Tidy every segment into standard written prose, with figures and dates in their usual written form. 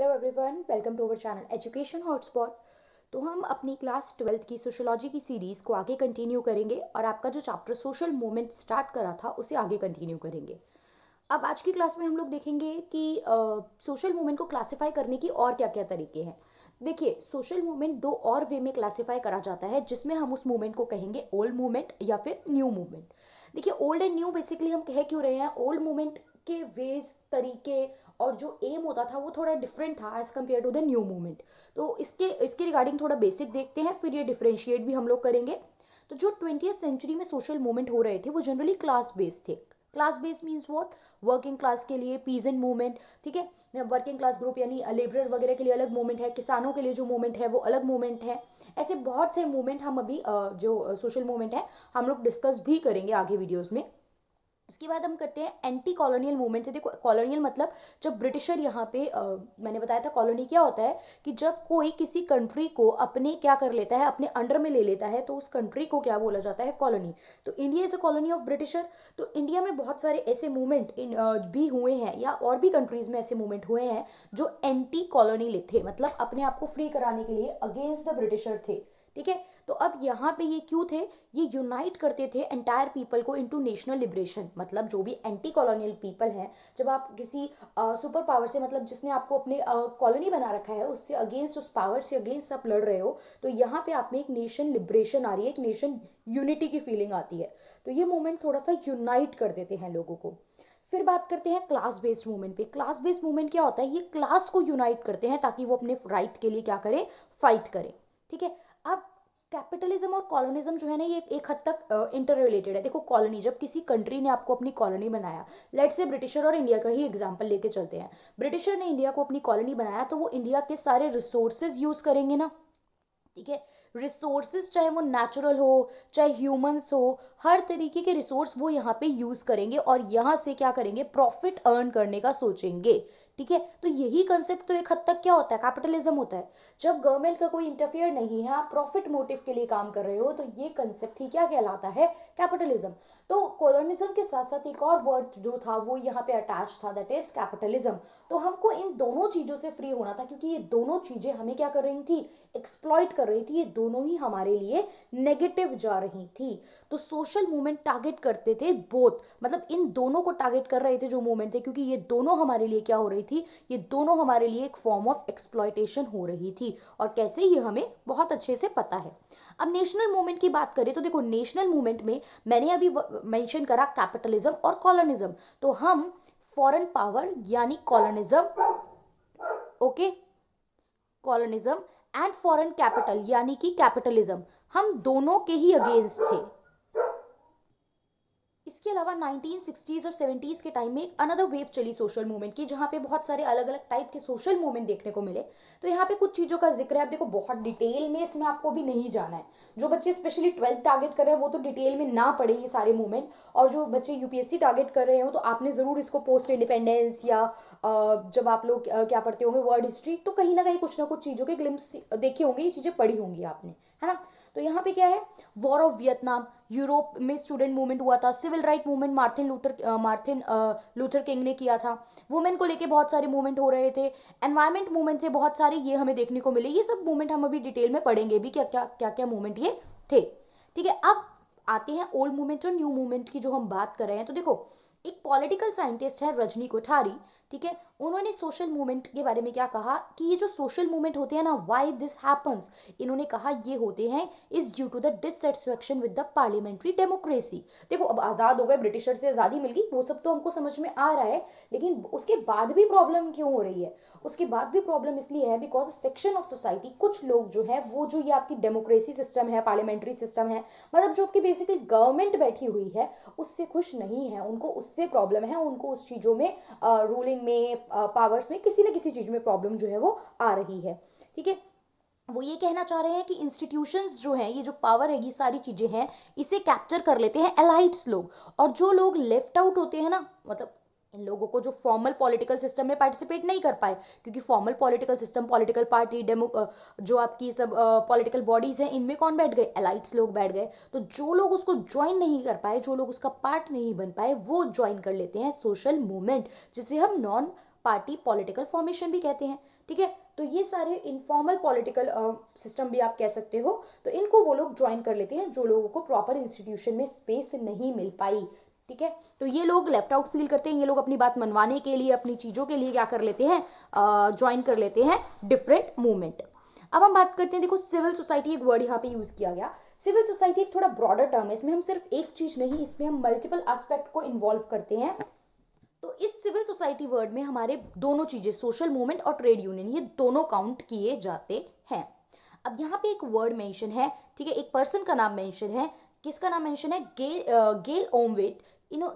Hello everyone, welcome to our channel education hotspot. तो हम अपनी क्लास 12th की सोशोलॉजी की सीरीज़ को आगे कंटिन्यू करेंगे और आपका जो चैप्टर सोशल मूवमेंट स्टार्ट करा था उसे आगे कंटिन्यू करेंगे। अब आज की क्लास में हम लोग देखेंगे कि सोशल मूवमेंट को क्लासिफाई करने की और क्या क्या तरीके हैं। देखिए, सोशल मूवमेंट दो और वे में क्लासिफाई करा जाता है, जिसमें हम उस मूवमेंट को कहेंगे ओल्ड मूवमेंट या फिर न्यू मूवमेंट। देखिए, ओल्ड एंड न्यू बेसिकली हम कह क्यों रहे हैं, ओल्ड मूवमेंट के वेज, तरीके और जो एम होता था वो थोड़ा डिफरेंट था as compare to the new movement. तो इसके रिगार्डिंग थोड़ा बेसिक देखते हैं, फिर ये डिफरेंशिएट भी हम लोग करेंगे। तो जो 20th सेंचुरी में सोशल मूवमेंट हो रहे थे वो जनरली क्लास बेस्ड थे। Class based means what, working class के लिए पीजेंट मूवमेंट, ठीक है, वर्किंग क्लास ग्रुप यानी लेबरर वगैरह के लिए अलग मूवमेंट है, किसानों के लिए जो मूवमेंट है वो अलग मूवमेंट है। ऐसे बहुत से मूवमेंट हम अभी जो सोशल मूवमेंट है हम लोग डिस्कस भी करेंगे आगे वीडियोस में। उसके बाद हम करते हैं एंटी कॉलोनियल मूवमेंट। देखो, कॉलोनियल मतलब जब ब्रिटिशर यहाँ पे मैंने बताया था कॉलोनी क्या होता है कि जब कोई किसी कंट्री को अपने क्या कर लेता है, अपने अंडर में ले लेता है, तो उस कंट्री को क्या बोला जाता है, कॉलोनी। तो India is a colony of britisher. तो इंडिया में बहुत सारे ऐसे मूवमेंट भी हुए हैं या और भी कंट्रीज में ऐसे मूवमेंट हुए हैं जो एंटी कॉलोनी थे, मतलब अपने आप को फ्री कराने के लिए अगेंस्ट द ब्रिटिशर थे। ठीक है, तो अब यहाँ पे ये क्यों थे, ये यूनाइट करते थे एंटायर पीपल को इनटू नेशनल लिबरेशन। मतलब जो भी एंटी कॉलोनियल पीपल हैं, जब आप किसी सुपर पावर से, मतलब जिसने आपको अपने कॉलोनी बना रखा है, उससे अगेंस्ट, उस पावर से अगेंस्ट आप लड़ रहे हो, तो यहाँ पे आप में एक नेशन लिबरेशन आ रही है, एक नेशन यूनिटी की फीलिंग आती है। तो ये मूवमेंट थोड़ा सा यूनाइट कर देते हैं लोगों को। फिर बात करते हैं क्लास बेस्ड मूवमेंट पे। क्लास बेस्ड मूवमेंट क्या होता है, ये क्लास को यूनाइट करते हैं ताकि वो अपने राइट के लिए क्या करें, फाइट करें। ठीक है, अब कैपिटलिज्म और कॉलोनिज्म जो है ना, ये एक हद तक इंटर रिलेटेड है। देखो, कॉलोनी, जब किसी कंट्री ने आपको अपनी कॉलोनी बनाया, लेट से ब्रिटिशर और इंडिया का ही एग्जांपल लेके चलते हैं। ब्रिटिशर ने इंडिया को अपनी कॉलोनी बनाया तो वो इंडिया के सारे रिसोर्सेज यूज करेंगे ना। ठीक है, रिसोर्सेज चाहे वो नेचुरल हो चाहे ह्यूमंस हो, हर तरीके के रिसोर्स वो यहाँ पे यूज करेंगे और यहाँ से क्या करेंगे, प्रॉफिट अर्न करने का सोचेंगे। ठीक है, तो यही कंसेप्ट तो एक हद तक क्या होता है, कैपिटलिज्म होता है। जब गवर्नमेंट का कोई इंटरफेयर नहीं है, आप प्रॉफिट मोटिव के लिए काम कर रहे हो, तो ये कंसेप्ट ही क्या कहलाता है, कैपिटलिज्म। तो कॉलोनिज्म के साथ साथ एक और वर्ड जो था वो यहाँ पे अटैच था, दैट इज कैपिटलिज्म। तो हमको इन दोनों चीजों से फ्री होना था, क्योंकि ये दोनों चीजें हमें क्या कर रही थी, एक्सप्लॉइट कर रही थी। ये दोनों ही हमारे लिए नेगेटिव जा रही थी। तो सोशल मूवमेंट टारगेट करते थे बोथ, मतलब इन दोनों को टारगेट कर रहे थे जो मूवमेंट थे, क्योंकि ये दोनों हमारे लिए क्या हो रही थी, ये दोनों हमारे लिए एक फॉर्म ऑफ एक्सप्लॉइटेशन हो रही थी। और कैसे, ये हमें बहुत अच्छे से पता है। अब नेशनल मूवमेंट की बात करें तो देखो, नेशनल मूवमेंट में मैंने अभी मेंशन करा कैपिटलिज्म और कॉलोनिज्म। तो हम फॉरेन पावर यानी colonialism, okay, colonialism and foreign capital यानी कि कैपिटलिज्म, हम दोनों के ही अगेंस्ट थे। इसके अलावा 1960s और 70s के टाइम में एक अनदर वेव चली सोशल मूवमेंट की, जहाँ पे बहुत सारे अलग अलग टाइप के सोशल मूवमेंट देखने को मिले। तो यहाँ पे कुछ चीज़ों का जिक्र है। अब देखो, बहुत डिटेल में इसमें आपको भी नहीं जाना है। जो बच्चे स्पेशली 12th टारगेट कर रहे हैं वो तो डिटेल में ना पढ़े ये सारे मूवमेंट, और जो बच्चे यूपीएससी टारगेट कर रहे हो तो आपने ज़रूर इसको पोस्ट इंडिपेंडेंस या जब आप लोग क्या पढ़ते होंगे, वर्ल्ड हिस्ट्री, तो कहीं ना कुछ ना कुछ चीज़ों के ग्लिम्स देखे होंगे, ये चीज़ें पढ़ी होंगी आपने, है ना। तो यहाँ पे क्या है, वॉर ऑफ वियतनाम, यूरोप में स्टूडेंट मूवमेंट हुआ था, civil right movement Martin Luther King ने किया था, वुमेन को लेके बहुत सारे मूवमेंट हो रहे थे, एनवायरमेंट मूवमेंट थे बहुत सारे, ये हमें देखने को मिले। ये सब मूवमेंट हम अभी डिटेल में पढ़ेंगे भी, क्या क्या क्या क्या मूवमेंट ये थे। ठीक है, अब आते हैं ओल्ड मूवमेंट और न्यू मूवमेंट की जो हम बात कर रहे हैं। तो देखो, एक पॉलिटिकल साइंटिस्ट है रजनी कोठारी, ठीक है, उन्होंने सोशल मूवमेंट के बारे में क्या कहा कि ये जो सोशल मूवमेंट होते हैं ना, व्हाई दिस हैपन्स, इन्होंने कहा ये होते हैं is due to the dissatisfaction with the parliamentary democracy. देखो, अब आज़ाद हो गए, ब्रिटिशर से आज़ादी मिल गई, वो सब तो हमको समझ में आ रहा है, लेकिन उसके बाद भी प्रॉब्लम क्यों हो रही है, उसके बाद भी प्रॉब्लम इसलिए है बिकॉज सेक्शन ऑफ सोसाइटी, कुछ लोग जो है वो, जो ये आपकी डेमोक्रेसी सिस्टम है, पार्लियामेंट्री सिस्टम है, मतलब जो आपकी बेसिकली गवर्नमेंट बैठी हुई है, उससे खुश नहीं है, उनको उससे प्रॉब्लम है, उनको उस चीज़ों में रूलिंग में, पावर्स में, किसी न किसी चीज़ में प्रॉब्लम जो है वो आ रही है। ठीक है, वो ये कहना चाह रहे हैं कि इंस्टीट्यूशंस जो हैं, ये जो पावर है, ये सारी चीज़ें हैं, इसे कैप्चर कर लेते हैं एलाइट्स लोग, और जो लोग लेफ्ट आउट होते हैं ना, मतलब इन लोगों को जो फॉर्मल पॉलिटिकल सिस्टम में पार्टिसिपेट नहीं कर पाए, क्योंकि formal political system, political party, जो आपकी सब पॉलिटिकल बॉडीज हैं, इनमें कौन बैठ गए, एलाइट्स लोग बैठ गए। तो जो लोग उसको ज्वाइन नहीं कर पाए, जो लोग उसका पार्ट नहीं बन पाए, वो ज्वाइन कर लेते हैं सोशल मूवमेंट, जिसे हम नॉन पार्टी पॉलिटिकल फॉर्मेशन भी कहते हैं, ठीक है। तो ये सारे इनफॉर्मल पॉलिटिकल सिस्टम भी आप कह सकते हो, तो इनको वो लोग ज्वाइन कर लेते हैं जो लोगों को प्रॉपर इंस्टीट्यूशन में स्पेस नहीं मिल पाई, ठीक है। तो ये लोग लेफ्ट आउट फील करते हैं, ये लोग अपनी बात मनवाने के लिए, अपनी चीज़ों के लिए क्या कर लेते हैं, ज्वाइन कर लेते हैं डिफरेंट मूवमेंट। अब हम बात करते हैं, देखो सिविल सोसाइटी एक वर्ड यहाँ पे यूज़ किया गया। सिविल सोसाइटी एक थोड़ा ब्रॉडर टर्म है, इसमें हम सिर्फ एक चीज़ नहीं, इसमें हम मल्टीपल एस्पेक्ट को इन्वॉल्व करते हैं। तो इस सिविल सोसाइटी वर्ड में हमारे दोनों चीज़ें, सोशल मूवमेंट और ट्रेड यूनियन, ये दोनों काउंट किए जाते हैं। अब यहाँ पे एक वर्ड मेंशन है, ठीक है, एक पर्सन का नाम मेंशन है। किसका नाम मेंशन है? गेल ओमवेट।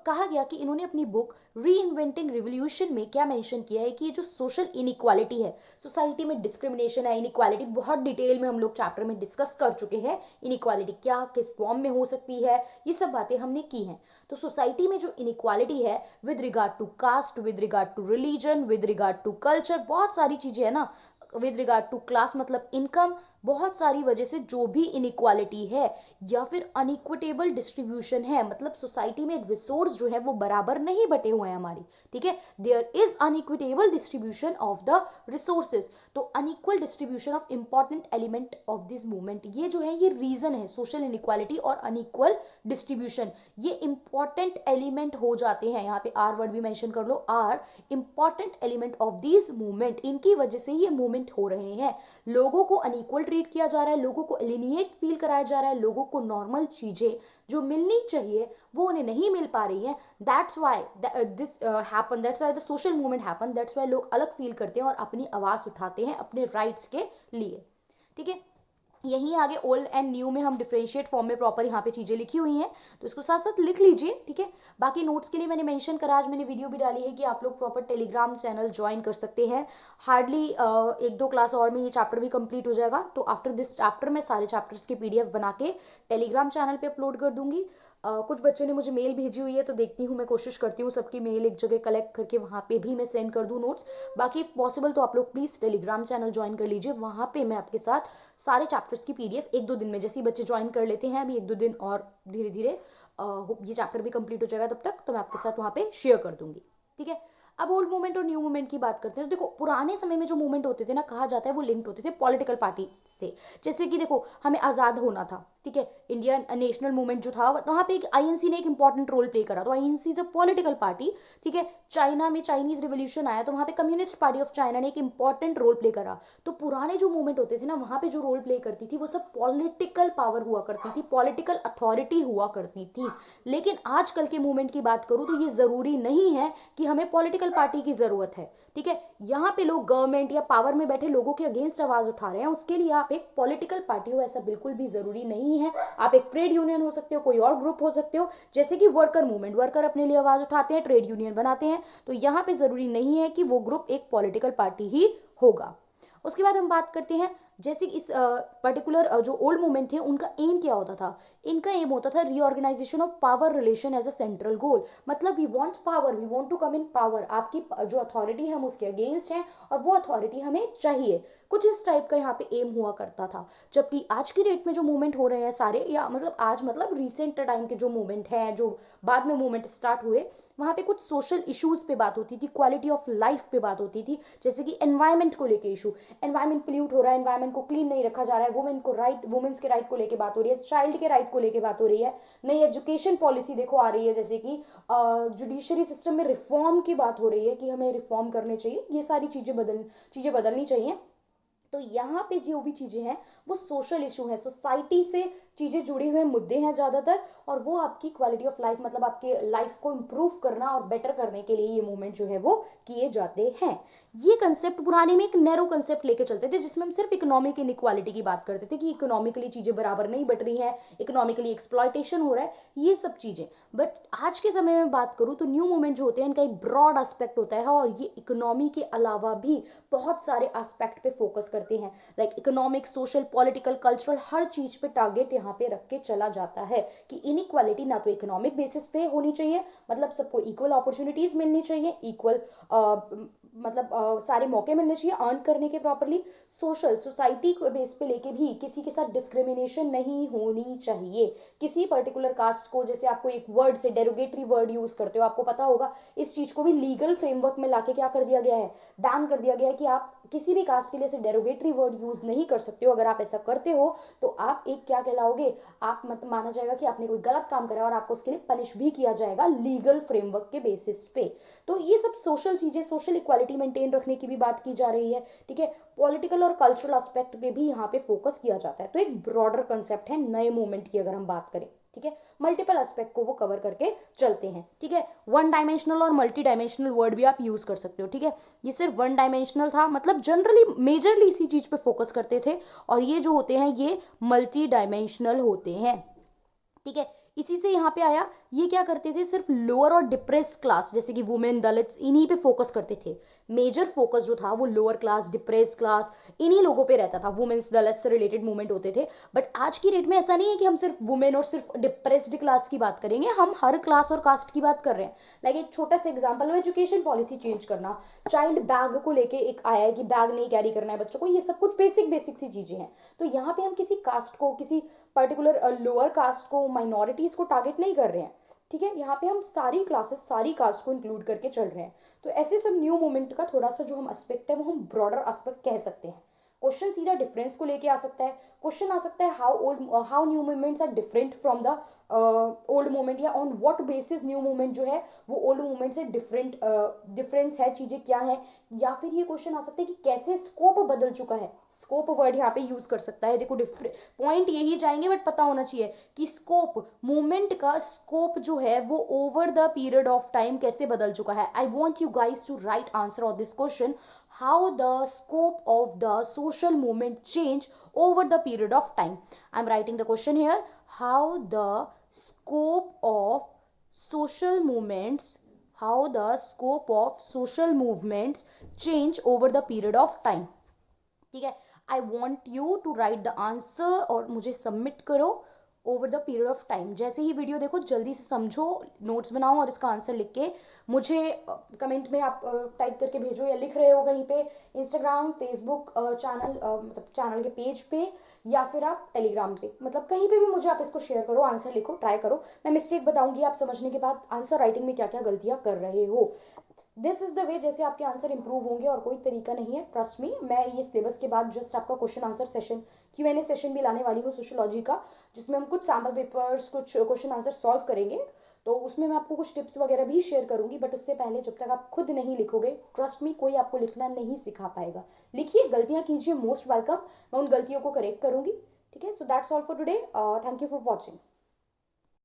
कहा गया कि इन्होंने अपनी बुक री इन्वेंटिंग रिवोल्यूशन में क्या मेंशन किया है कि ये जो सोशल इनइक्वालिटी है, सोसाइटी में डिस्क्रिमिनेशन है, इनइक्वालिटी बहुत डिटेल में हम लोग चैप्टर में डिस्कस कर चुके हैं। इनइक्वालिटी क्या, किस फॉर्म में हो सकती है, ये सब बातें हमने की हैं। तो सोसाइटी में जो इनइक्वालिटी है with regard to caste, with regard to religion, with regard to culture, बहुत सारी चीज़ें है ना, विद रिगार्ड टू क्लास मतलब इनकम, बहुत सारी वजह से जो भी इनइक्वालिटी है या फिर अनइक्विटेबल डिस्ट्रीब्यूशन है, मतलब सोसाइटी में रिसोर्स जो है वो बराबर नहीं बटे हुए हैं हमारी, ठीक है। There is inequitable distribution of the resources. तो unequal distribution of important element of this movement, ये जो है ये रीजन है, सोशल इनइक्वालिटी और अनइक्वल डिस्ट्रीब्यूशन, ये इंपॉर्टेंट एलिमेंट हो जाते हैं। यहाँ पे आर वर्ड भी मेंशन कर लो, are important element of this movement, इनकी वजह से ये मूवमेंट हो रहे हैं। लोगों को अनइक्वल ट्रीट किया जा रहा है, लोगों को एलिनिएट फील कराया जा रहा है, लोगों को नॉर्मल चीजें जो मिलनी चाहिए वो उन्हें नहीं मिल पा रही है। That's why this happen, that's why the social movement happen, that's why लोग अलग फील करते हैं और अपनी आवाज उठाते हैं अपने राइट्स के लिए, ठीक है। यहीं आगे ओल्ड एंड न्यू में हम डिफरेंशिएट फॉर्म में प्रॉपर यहाँ पे चीज़ें लिखी हुई हैं, तो इसको साथ साथ लिख लीजिए, ठीक है। बाकी नोट्स के लिए मैंने मेंशन करा, आज मैंने वीडियो भी डाली है कि आप लोग प्रॉपर टेलीग्राम चैनल ज्वाइन कर सकते हैं। हार्डली एक दो क्लास और में ये चैप्टर भी कंप्लीट हो जाएगा। तो आफ्टर दिस चैप्टर मैं सारे चैप्टर्स की PDF बना के टेलीग्राम चैनल पर अपलोड कर दूंगी। कुछ बच्चों ने मुझे मेल भेजी हुई है, तो देखती हूँ, मैं कोशिश करती हूँ सबकी मेल एक जगह कलेक्ट करके वहाँ पे भी मैं सेंड कर दूँ नोट्स। बाकी इफ पॉसिबल तो आप लोग प्लीज़ टेलीग्राम चैनल ज्वाइन कर लीजिए, वहाँ पे मैं आपके साथ सारे चैप्टर्स की PDF एक दो दिन में, जैसे ही बच्चे ज्वाइन कर लेते हैं अभी एक दो दिन और धीरे धीरे ये चैप्टर भी कंप्लीट हो जाएगा, तब तक तो मैं आपके साथ वहाँ पे शेयर कर दूंगी, ठीक है। अब ओल्ड मूवमेंट और न्यू मूवमेंट की बात करते हैं। तो देखो पुराने समय में जो मूवमेंट होते थे ना, कहा जाता है वो लिंक्ड होते थे पॉलिटिकल पार्टी से। जैसे कि देखो हमें आज़ाद होना था, ठीक है, इंडियन नेशनल मूवमेंट जो था वहाँ पे एक INC ने एक इंपॉर्टेंट रोल प्ले करा। तो INC is a political party, ठीक है। चाइना में चाइनीज रिवोल्यूशन आया तो वहाँ पे कम्युनिस्ट पार्टी ऑफ चाइना ने एक इंपॉर्टेंट रोल प्ले करा। तो पुराने जो मूवमेंट होते थे ना, वहाँ पे जो रोल प्ले करती थी वो सब पॉलिटिकल पावर हुआ करती थी, पॉलिटिकल अथॉरिटी हुआ करती थी। लेकिन आजकल के मूवमेंट की बात करूँ तो ये ज़रूरी नहीं है कि हमें पॉलिटिकल पार्टी की ज़रूरत है, ठीक है। यहाँ पे लोग गवर्नमेंट या पावर में बैठे लोगों के अगेंस्ट आवाज़ उठा रहे हैं, उसके लिए आप एक पॉलिटिकल पार्टी हो ऐसा बिल्कुल भी ज़रूरी नहीं है। आप एक ट्रेड यूनियन हो सकते हो, कोई और ग्रुप हो सकते हो, जैसे कि वर्कर मूवमेंट, वर्कर अपने लिए आवाज़ उठाते हैं, ट्रेड यूनियन बनाते हैं। तो यहाँ पे ज़रूरी नहीं है कि वो ग्रुप एक पॉलिटिकल पार्टी ही होगा। उसके बाद हम बात करते हैं, जैसे इस पर्टिकुलर जो ओल्ड मूवमेंट थे उनका एम क्या होता था। इनका एम होता था reorganisation of power relation as a central goal. मतलब we want power, we want to come in power, आपकी जो अथॉरिटी है हम उसके अगेंस्ट हैं और वो अथॉरिटी हमें चाहिए। कुछ इस टाइप का यहाँ पे एम हुआ करता था। जबकि आज की डेट में जो मूवमेंट हो रहे हैं सारे, या मतलब आज मतलब रिसेंट टाइम के जो मूवमेंट हैं, जो बाद में मूवमेंट स्टार्ट हुए, वहाँ पे कुछ सोशल इश्यूज पे बात होती थी, क्वालिटी ऑफ लाइफ पे बात होती थी। जैसे कि एनवायरमेंट को लेके इशू, एनवायरमेंट पोल्यूट हो रहा है, एनवायरमेंट को क्लीन नहीं रखा जा रहा है, वुमेन्स के राइट को लेके बात हो रही है, चाइल्ड के राइट को लेके बात हो रही है। नई एजुकेशन पॉलिसी देखो आ रही है, जैसे कि जुडिशरी सिस्टम में रिफॉर्म की बात हो रही है कि हमें रिफॉर्म करने चाहिए, ये सारी चीज़ें बदलनी चाहिए। तो यहाँ पे जो भी चीज़ें हैं वो सोशल इशू है, सोसाइटी से चीज़ें जुड़े हुए मुद्दे हैं ज़्यादातर, और वो आपकी क्वालिटी ऑफ लाइफ, मतलब आपके लाइफ को इम्प्रूव करना और बेटर करने के लिए ये मूवमेंट जो है वो किए जाते हैं। ये कंसेप्ट पुराने में एक नैरो कंसेप्ट लेके चलते थे, जिसमें हम सिर्फ इकोनॉमिक इनइक्वालिटी की बात करते थे कि इकोनॉमिकली चीज़ें बराबर नहीं बट रही हैं, इकोनॉमिकली एक्सप्लॉयटेशन हो रहा है, ये सब चीज़ें। बट आज के समय में बात करूँ तो न्यू मूवमेंट जो होते हैं इनका एक ब्रॉड एस्पेक्ट होता है, और ये इकोनॉमी के अलावा भी बहुत सारे एस्पेक्ट पे फोकस करते हैं, like economic, social, political, cultural, हर चीज़ पे टारगेट यहाँ पे रख के चला जाता है कि इनइक्वालिटी ना तो इकोनॉमिक बेसिस पे होनी चाहिए, मतलब सबको इक्वल अपॉर्चुनिटीज मिलनी चाहिए, इक्वल मतलब सारे मौके मिलने चाहिए अर्न करने के प्रॉपरली। सोसाइटी को बेस पे लेके भी किसी के साथ डिस्क्रिमिनेशन नहीं होनी चाहिए। किसी पर्टिकुलर कास्ट को, जैसे आपको एक वर्ड से डेरोगेटरी वर्ड यूज करते हो, आपको पता होगा इस चीज को भी लीगल फ्रेमवर्क में लाके क्या कर दिया गया है, बैन कर दिया गया है कि आप किसी भी कास्ट के लिए ऐसे डेरोगेटरी वर्ड यूज नहीं कर सकते हो। अगर आप ऐसा करते हो तो आप एक क्या कहलाओगे, आप मतलब माना जाएगा कि आपने कोई गलत काम करा और आपको उसके लिए पनिश भी किया जाएगा लीगल फ्रेमवर्क के बेसिस पे। तो ये सब सोशल चीजें, सोशल इक्वालिटी मेंटेन रखने की भी बात की जा रही है, ठीक है। पॉलिटिकल और कल्चरल एस्पेक्ट पे भी यहाँ पे फोकस किया जाता है। तो एक ब्रॉडर कंसेप्ट है नए मूवमेंट की अगर हम बात करें, ठीक है। मल्टीपल एस्पेक्ट को वो कवर करके चलते हैं, ठीक है। वन डायमेंशनल और मल्टी डायमेंशनल वर्ड भी आप यूज कर सकते हो, ठीक है। ये सिर्फ वन डायमेंशनल था, मतलब जनरली मेजरली इसी चीज पे फोकस करते थे, और ये जो होते हैं ये मल्टी डायमेंशनल होते हैं, ठीक है। इसी से यहाँ पे आया, ये क्या करते थे, सिर्फ लोअर और डिप्रेस क्लास जैसे कि वुमेन, दलित्स, इन्हीं पे फोकस करते थे। मेजर फोकस जो था वो लोअर क्लास, डिप्रेस क्लास, इन्हीं लोगों पे रहता था। वुमेन्स, दलित्स से रिलेटेड मूवमेंट होते थे। बट आज की डेट में ऐसा नहीं है कि हम सिर्फ वुमेन और सिर्फ डिप्रेस्ड क्लास की बात करेंगे, हम हर क्लास और कास्ट की बात कर रहे हैं। लाइक एक छोटा सा एग्जाम्पल है एजुकेशन पॉलिसी चेंज करना, चाइल्ड बैग को लेके एक आया है कि बैग नहीं कैरी करना है बच्चों को, ये सब कुछ बेसिक बेसिक सी चीजें हैं। तो यहाँ पे हम किसी कास्ट को, किसी पर्टिकुलर लोअर कास्ट को, माइनॉरिटीज को टारगेट नहीं कर रहे हैं, ठीक है। यहाँ पे हम सारी क्लासेस, सारी कास्ट को इंक्लूड करके चल रहे हैं। तो ऐसे सब न्यू मूवमेंट का थोड़ा सा जो हम एस्पेक्ट है वो हम ब्रॉडर एस्पेक्ट कह सकते हैं। क्वेश्चन सीधा डिफरेंस को लेके आ सकता है। क्वेश्चन आ सकता है how new movements are different from the old movement, या on what basis new movement जो है वो ओल्ड मूवमेंट से डिफरेंस है, चीजें क्या है। या फिर ये क्वेश्चन आ सकता है कि कैसे स्कोप बदल चुका है। स्कोप वर्ड यहाँ पे यूज कर सकता है। देखो पॉइंट यही जाएंगे, बट पता होना चाहिए कि स्कोप, मूवमेंट का स्कोप जो है वो over the period of time कैसे बदल चुका है। I want you guys to write answer of this question, how the scope of the social movement change over the period of time. I'm writing the question here, how the scope of social movements, how the scope of social movements change over the period of time, ठीक है। I want you to write the answer और मुझे submit करो over the period of time. जैसे ही video देखो जल्दी से समझो, नोट्स बनाओ और इसका आंसर लिख के मुझे कमेंट में आप टाइप करके भेजो, या लिख रहे हो कहीं पे इंस्टाग्राम, फेसबुक चैनल, मतलब चैनल के पेज पे, या फिर आप टेलीग्राम पे, मतलब कहीं पे भी मुझे आप इसको शेयर करो, आंसर लिखो, ट्राई करो। मैं मिस्टेक बताऊंगी आप समझने के बाद आंसर राइटिंग में क्या क्या गलतियां कर रहे हो। दिस इज द वे जैसे आपके आंसर इंप्रूव होंगे, और कोई तरीका नहीं है, ट्रस्ट मी। मैं ये सिलेबस के बाद जस्ट आपका question answer session, Q&A session भी लाने वाली हूँ सोशियोलॉजी का, जिसमें हम कुछ सैम्पल पेपर्स, कुछ क्वेश्चन आंसर सॉल्व करेंगे। तो उसमें मैं आपको कुछ टिप्स वगैरह भी शेयर करूंगी, बट उससे पहले जब तक आप खुद नहीं लिखोगे, ट्रस्ट मी, कोई आपको लिखना नहीं सिखा पाएगा। लिखिए, गलतियां कीजिए, मोस्ट वेलकम, मैं उन गलतियों को करेक्ट करूंगी, ठीक है। So that's all for today, thank you for watching.